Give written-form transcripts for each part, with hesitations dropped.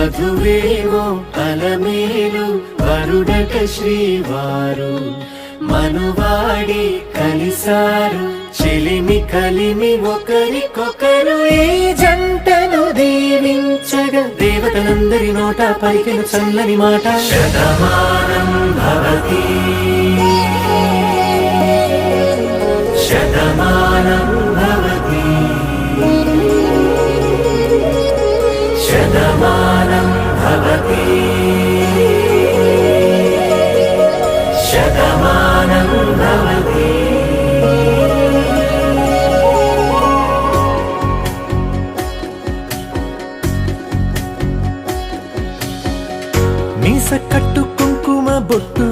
వధువేవో అలమేలు వరుడట శ్రీవారు మనువాడి కలిసారు చెలిమి కలిమి ఒకరికొకరు ఈ జంటను దీవించగా దేవతలందరి నోట పలికిన చల్లని మాట శతమానం భవతి శతమానం భవతి శతమానం భవతి శతమానం భవతి. మీస కట్టు కుంకుమ బొట్టు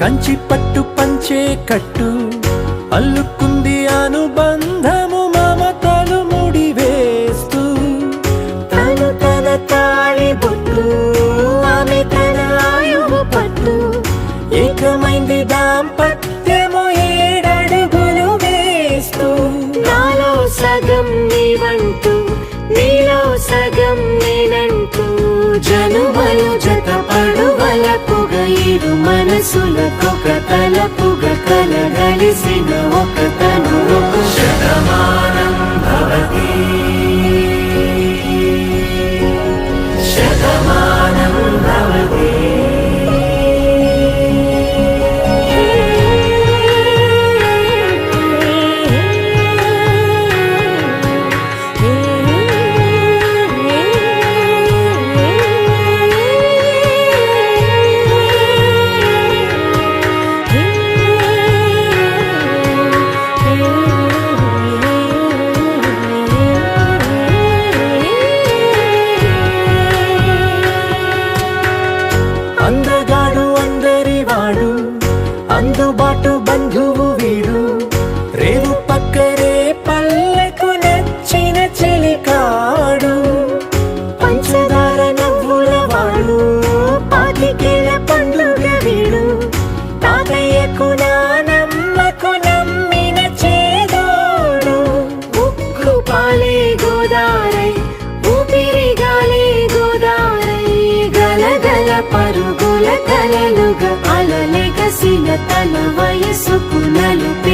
కంచి పట్టు పంచే కట్టు అల్లుకుంది అనుబంధము మమతలు ముడివేస్తూ తను తన తాళి బొట్టు ఆమె తన ఆయువు పట్టు ఏకమైంది దాంపత్యము 7 అడుగులు వేస్తూ నాలో సగం నీవంటూ నీలో సగం నేనంటూ జనుమలు జతపడువలపుగ ఇరు మనసులకొక తలపుగ కలగలిసిన ఒక తను శతమానం భవతి శతమానం భవతి. అందగాడు అందరివాడు అందుబాటు బంధువు వీడు రేవు పక్కరే పల్లెకు నచ్చిన చెలికాడు పంచదార నవ్వుల వాడు పాతికేల పండుగ వీడు తాతయ్యకు నానమ్మకు నమ్మిన చేదోడు ఉక్కు పాలే గోదారై ఊపిరి గాలే గోదారై గలగల పరుగుల కలలుగా అలలెగసిన తన వయసుకు నలుపు